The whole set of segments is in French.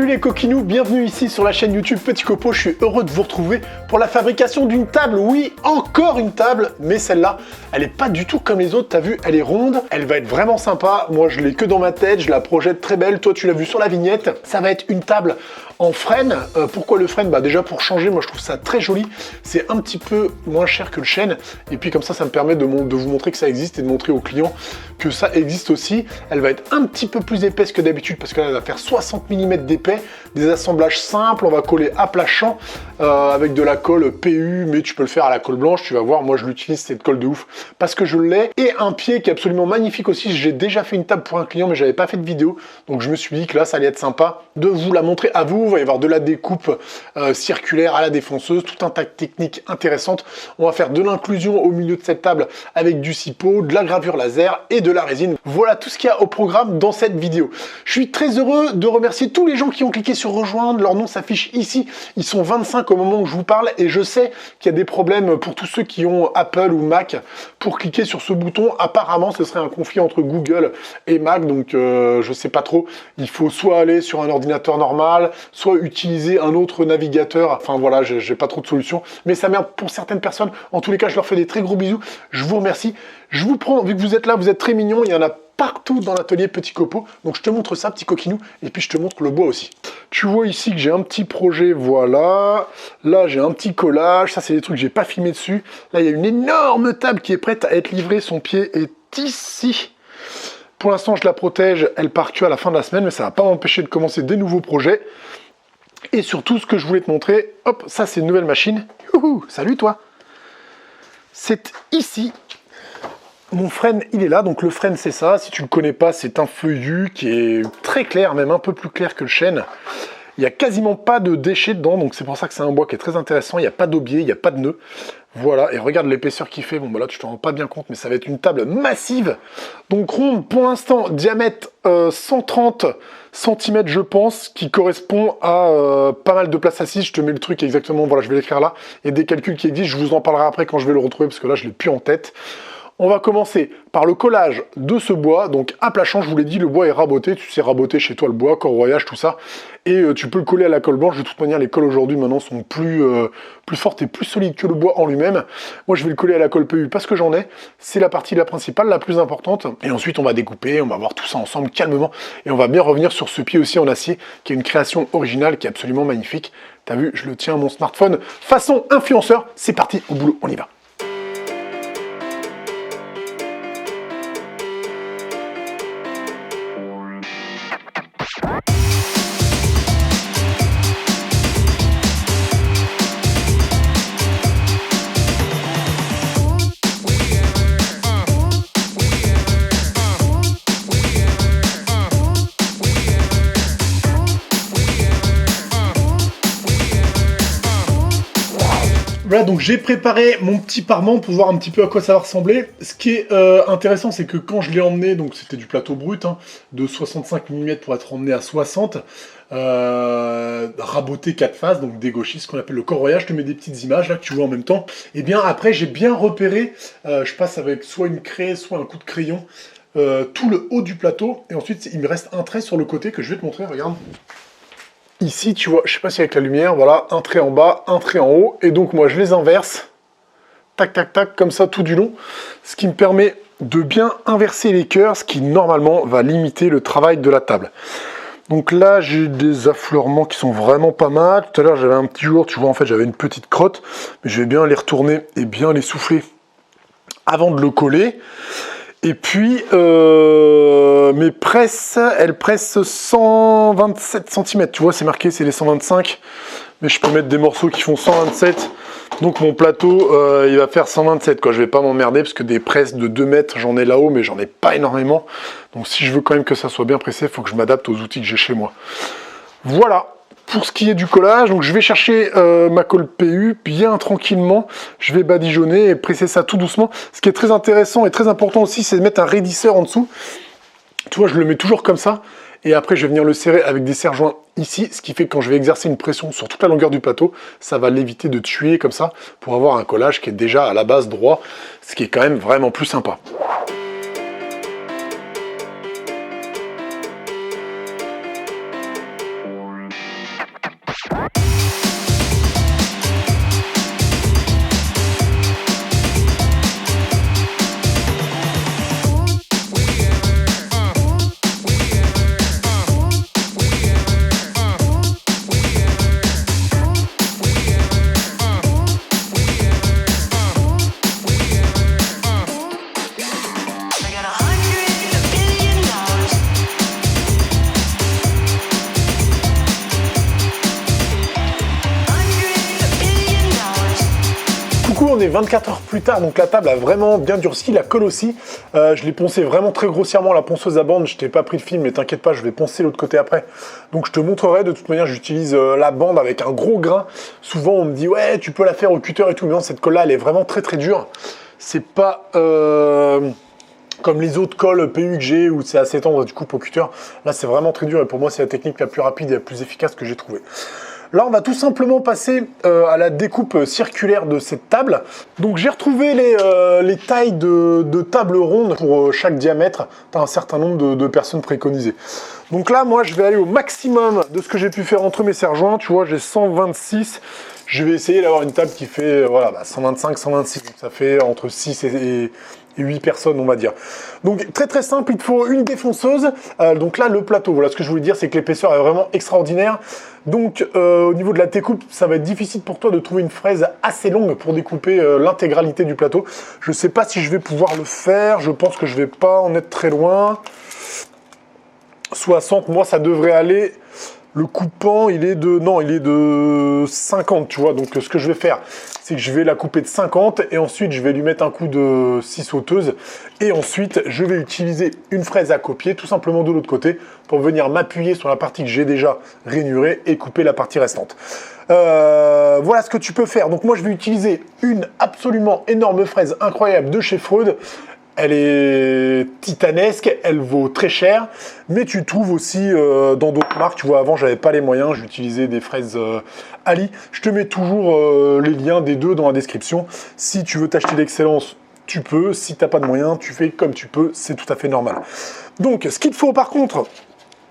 Salut les coquinous, bienvenue ici sur la chaîne YouTube Petit Copeau. Je suis heureux de vous retrouver pour la fabrication d'une table. Oui, encore une table, mais celle-là, elle est pas du tout comme les autres. T'as vu, elle est ronde, elle va être vraiment sympa. Moi, je l'ai que dans ma tête, je la projette très belle. Toi, tu l'as vu sur la vignette. Ça va être une table en frêne. Pourquoi le frêne? Bah déjà pour changer, moi je trouve ça très joli. C'est un petit peu moins cher que le chêne. Et puis comme ça me permet de vous montrer que ça existe et de montrer aux clients que ça existe aussi. Elle va être un petit peu plus épaisse que d'habitude parce que là, elle va faire 60 mm d'épais. Des assemblages simples, on va coller à plat champ avec de la colle PU, mais tu peux le faire à la colle blanche. Tu vas voir, moi je l'utilise cette colle de ouf parce que je l'ai. Et un pied qui est absolument magnifique aussi. J'ai déjà fait une table pour un client, mais j'avais pas fait de vidéo. Donc je me suis dit que là, ça allait être sympa de vous la montrer à vous. Il va y avoir de la découpe circulaire à la défonceuse, tout un tas de techniques intéressantes. On va faire de l'inclusion au milieu de cette table avec du cipeau, de la gravure laser et de la résine. Voilà tout ce qu'il y a au programme dans cette vidéo. Je suis très heureux de remercier tous les gens qui ont cliqué sur rejoindre. Leur nom s'affiche ici. Ils sont 25 au moment où je vous parle et je sais qu'il y a des problèmes pour tous ceux qui ont Apple ou Mac pour cliquer sur ce bouton. Apparemment, ce serait un conflit entre Google et Mac, donc je sais pas trop. Il faut soit aller sur un ordinateur normal, soit utiliser un autre navigateur. Enfin voilà, j'ai pas trop de solutions, mais ça merde pour certaines personnes. En tous les cas, je leur fais des très gros bisous. Je vous remercie. Je vous prends, vu que vous êtes là, vous êtes très mignons. Il y en a partout dans l'atelier Petit Copeau. Donc je te montre ça, petit coquinou, et puis je te montre le bois aussi. Tu vois ici que j'ai un petit projet, voilà. Là, j'ai un petit collage. Ça, c'est des trucs que j'ai pas filmé dessus. Là, il y a une énorme table qui est prête à être livrée. Son pied est ici. Pour l'instant, je la protège. Elle part que à la fin de la semaine, mais ça va pas m'empêcher de commencer des nouveaux projets. Et surtout, ce que je voulais te montrer, hop, ça, c'est une nouvelle machine. Youhou, salut toi. C'est ici. Mon frêne, il est là, donc le frêne c'est ça, si tu le connais pas, c'est un feuillu qui est très clair, même un peu plus clair que le chêne. Il n'y a quasiment pas de déchets dedans, donc c'est pour ça que c'est un bois qui est très intéressant, il n'y a pas d'aubier, il n'y a pas de nœud. Voilà, et regarde l'épaisseur qu'il fait, bon bah là tu t'en rends pas bien compte, mais ça va être une table massive. Donc ronde pour l'instant, diamètre 130 cm je pense, qui correspond à pas mal de places assises. Je te mets le truc exactement, voilà je vais l'écrire là, et des calculs qui existent, je vous en parlerai après quand je vais le retrouver, parce que là je l'ai plus en tête. On va commencer par le collage de ce bois, donc à plat champ, je vous l'ai dit, le bois est raboté, tu sais raboter chez toi le bois, corroyage, tout ça, et tu peux le coller à la colle blanche. De toute manière, les colles aujourd'hui maintenant sont plus fortes et plus solides que le bois en lui-même. Moi, je vais le coller à la colle PU parce que j'en ai, c'est la partie la principale, la plus importante, et ensuite on va découper, on va voir tout ça ensemble calmement, et on va bien revenir sur ce pied aussi en acier, qui est une création originale, qui est absolument magnifique. T'as vu, je le tiens à mon smartphone, façon influenceur, c'est parti, au boulot, on y va. Voilà, donc j'ai préparé mon petit parement pour voir un petit peu à quoi ça va ressembler. Ce qui est intéressant, c'est que quand je l'ai emmené, donc c'était du plateau brut, hein, de 65 mm pour être emmené à 60, raboté 4 faces, donc dégauchis, ce qu'on appelle le corroyage. Je te mets des petites images là que tu vois en même temps. Et bien après, j'ai bien repéré, je passe avec soit une craie, soit un coup de crayon, tout le haut du plateau. Et ensuite, il me reste un trait sur le côté que je vais te montrer, regarde. Ici, tu vois, je sais pas si avec la lumière, voilà, un trait en bas, un trait en haut, et donc moi je les inverse, tac, tac, tac, comme ça tout du long, ce qui me permet de bien inverser les cœurs, ce qui normalement va limiter le travail de la table. Donc là, j'ai des affleurements qui sont vraiment pas mal. Tout à l'heure, j'avais un petit jour, tu vois, en fait, j'avais une petite crotte, mais je vais bien les retourner et bien les souffler avant de le coller. Et puis, mes presses, elles pressent 127 cm. Tu vois, c'est marqué, c'est les 125. Mais je peux mettre des morceaux qui font 127. Donc mon plateau, il va faire 127. Quoi. Je vais pas m'emmerder parce que des presses de 2 mètres, j'en ai là-haut, mais j'en ai pas énormément. Donc si je veux quand même que ça soit bien pressé, il faut que je m'adapte aux outils que j'ai chez moi. Voilà. Pour ce qui est du collage, donc je vais chercher ma colle PU bien tranquillement, je vais badigeonner et presser ça tout doucement. Ce qui est très intéressant et très important aussi, c'est de mettre un raidisseur en dessous. Tu vois, je le mets toujours comme ça, et après je vais venir le serrer avec des serre-joints ici, ce qui fait que quand je vais exercer une pression sur toute la longueur du plateau, ça va l'éviter de tuer comme ça, pour avoir un collage qui est déjà à la base droit, ce qui est quand même vraiment plus sympa. On est 24 heures plus tard, donc la table a vraiment bien durci, la colle aussi. Je l'ai poncé vraiment très grossièrement, la ponceuse à bande. Je t'ai pas pris le film, mais t'inquiète pas, je vais poncer l'autre côté après. Donc je te montrerai. De toute manière, j'utilise la bande avec un gros grain. Souvent, on me dit ouais, tu peux la faire au cutter et tout. Mais non, cette colle-là, elle est vraiment très très dure. C'est pas comme les autres colles PU que j'ai où c'est assez tendre, du coup au cutter. Là, c'est vraiment très dur et pour moi, c'est la technique la plus rapide et la plus efficace que j'ai trouvée. Là, on va tout simplement passer à la découpe circulaire de cette table. Donc, j'ai retrouvé les tailles de table ronde pour chaque diamètre. Tu as un certain nombre de personnes préconisées. Donc là, moi, je vais aller au maximum de ce que j'ai pu faire entre mes serre-joints. Tu vois, j'ai 126. Je vais essayer d'avoir une table qui fait voilà, 125, 126. Donc, ça fait entre 6 et 8 personnes, on va dire. Donc, très très simple, il te faut une défonceuse. Donc là, le plateau, voilà, ce que je voulais dire, c'est que l'épaisseur est vraiment extraordinaire. Donc, au niveau de la découpe, ça va être difficile pour toi de trouver une fraise assez longue pour découper l'intégralité du plateau. Je ne sais pas si je vais pouvoir le faire. Je pense que je ne vais pas en être très loin. 60, moi, ça devrait aller. Le coupant, il est de 50, tu vois. Donc, ce que je vais faire, c'est que je vais la couper de 50 et ensuite, je vais lui mettre un coup de scie sauteuse. Et ensuite, je vais utiliser une fraise à copier, tout simplement de l'autre côté, pour venir m'appuyer sur la partie que j'ai déjà rainurée et couper la partie restante. Voilà ce que tu peux faire. Donc, moi, je vais utiliser une absolument énorme fraise incroyable de chez Freud. Elle est titanesque, elle vaut très cher, mais tu trouves aussi dans d'autres marques. Tu vois, avant, j'avais pas les moyens, j'utilisais des fraises Ali. Je te mets toujours les liens des deux dans la description. Si tu veux t'acheter l'excellence, tu peux. Si tu n'as pas de moyens, tu fais comme tu peux, c'est tout à fait normal. Donc, ce qu'il te faut par contre,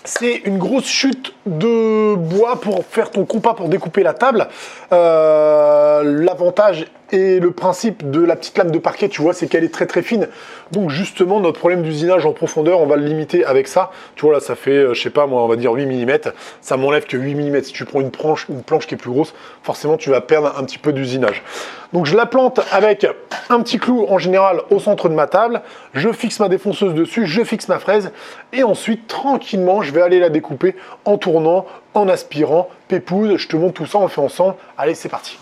c'est une grosse chute de bois pour faire ton compas pour découper la table. L'avantage et le principe de la petite lame de parquet, tu vois, c'est qu'elle est très très fine. Donc justement, notre problème d'usinage en profondeur, on va le limiter avec ça. Tu vois, là, ça fait, je sais pas, moi, on va dire 8 mm. Ça m'enlève que 8 mm. Si tu prends une planche qui est plus grosse, forcément, tu vas perdre un petit peu d'usinage. Donc je la plante avec un petit clou, en général, au centre de ma table. Je fixe ma défonceuse dessus, je fixe ma fraise. Et ensuite, tranquillement, je vais aller la découper en tournant, en aspirant, pépouze. Je te montre tout ça, on le fait ensemble. Allez, c'est parti.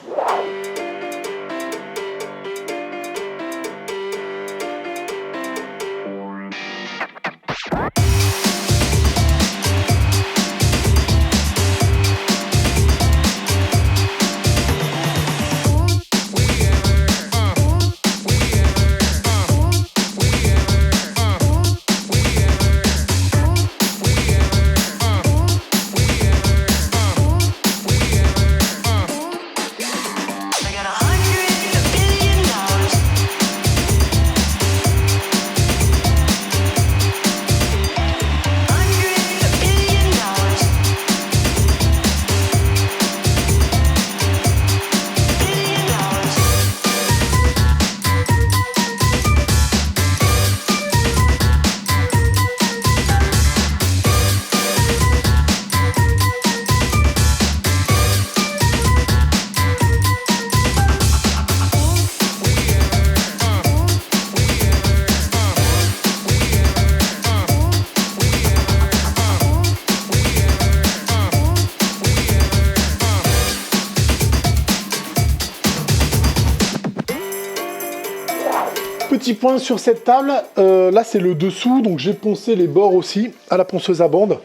Petit point sur cette table, là c'est le dessous, donc j'ai poncé les bords aussi à la ponceuse à bande.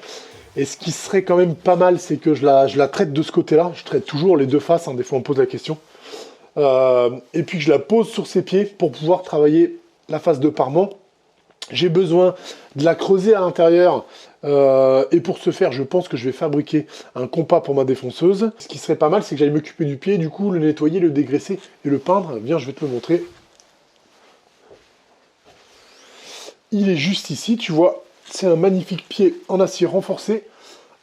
Et ce qui serait quand même pas mal, c'est que je la traite de ce côté-là. Je traite toujours les deux faces, hein, des fois on me pose la question. Et puis je la pose sur ses pieds pour pouvoir travailler la face de parement. J'ai besoin de la creuser à l'intérieur. Et pour ce faire, je pense que je vais fabriquer un compas pour ma défonceuse. Ce qui serait pas mal, c'est que j'aille m'occuper du pied, du coup le nettoyer, le dégraisser et le peindre. Viens, je vais te le montrer. Il est juste ici, tu vois, c'est un magnifique pied en acier renforcé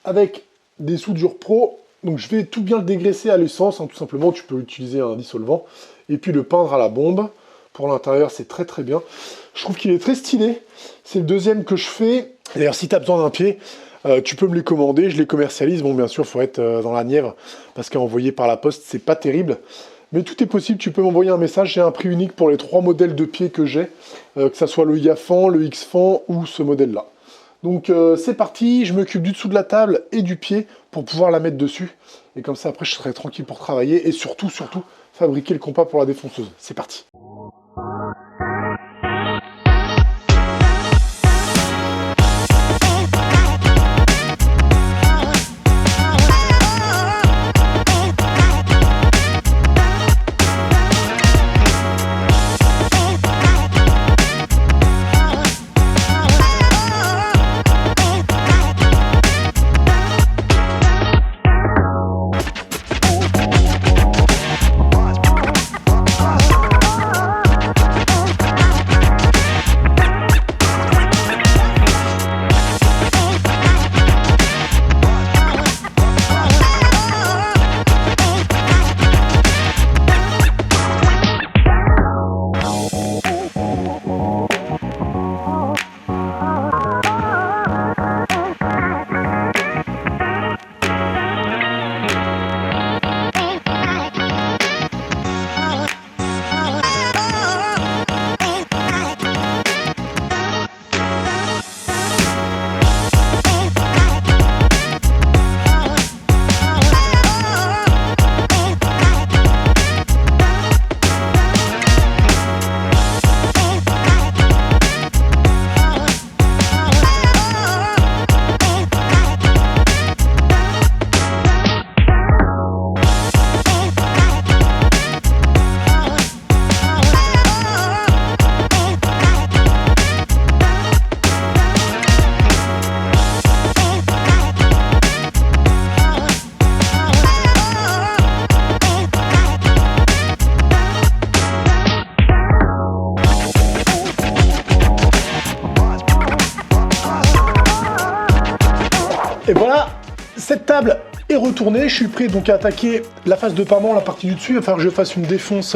avec des soudures pro Donc je vais tout bien le dégraisser à l'essence, hein, tout simplement, tu peux utiliser un dissolvant, et puis le peindre à la bombe. Pour l'intérieur, c'est très très bien. Je trouve qu'il est très stylé. C'est le deuxième que je fais. D'ailleurs, si tu as besoin d'un pied, tu peux me les commander, je les commercialise. Bon, bien sûr, il faut être dans la Nièvre, parce qu'envoyer par la poste, c'est pas terrible. Mais tout est possible, tu peux m'envoyer un message, j'ai un prix unique pour les 3 modèles de pieds que j'ai, que ça soit le Yafan, le X-Fan ou ce modèle-là. Donc c'est parti, je m'occupe du dessous de la table et du pied pour pouvoir la mettre dessus. Et comme ça, après, je serai tranquille pour travailler et surtout, fabriquer le compas pour la défonceuse. C'est parti. Et voilà, cette table est retournée. Je suis prêt donc à attaquer la face de paiement, la partie du dessus. Il va falloir que je fasse une défonce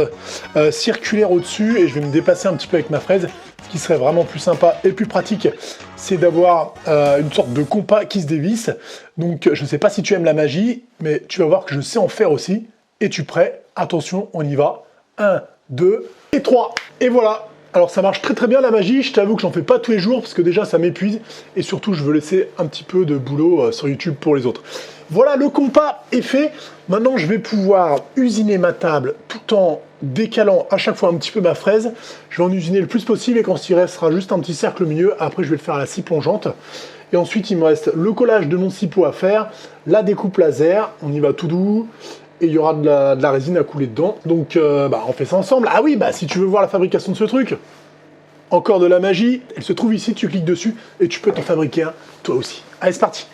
circulaire au-dessus et je vais me déplacer un petit peu avec ma fraise. Ce qui serait vraiment plus sympa et plus pratique, c'est d'avoir une sorte de compas qui se dévisse. Donc je ne sais pas si tu aimes la magie, mais tu vas voir que je sais en faire aussi. Es-tu prêt? Attention, on y va. 1, 2 et 3. Et voilà. Alors ça marche très très bien la magie, je t'avoue que j'en fais pas tous les jours parce que déjà ça m'épuise et surtout je veux laisser un petit peu de boulot sur YouTube pour les autres. Voilà, le compas est fait. Maintenant je vais pouvoir usiner ma table tout en décalant à chaque fois un petit peu ma fraise. Je vais en usiner le plus possible et quand il restera juste un petit cercle au milieu, après je vais le faire à la scie plongeante. Et ensuite il me reste le collage de mon ciseau à faire, la découpe laser, on y va tout doux. Et il y aura de la résine à couler dedans. Donc on fait ça ensemble. Ah oui, si tu veux voir la fabrication de ce truc, encore de la magie, elle se trouve ici, tu cliques dessus et tu peux t'en fabriquer un toi aussi. Allez, c'est parti.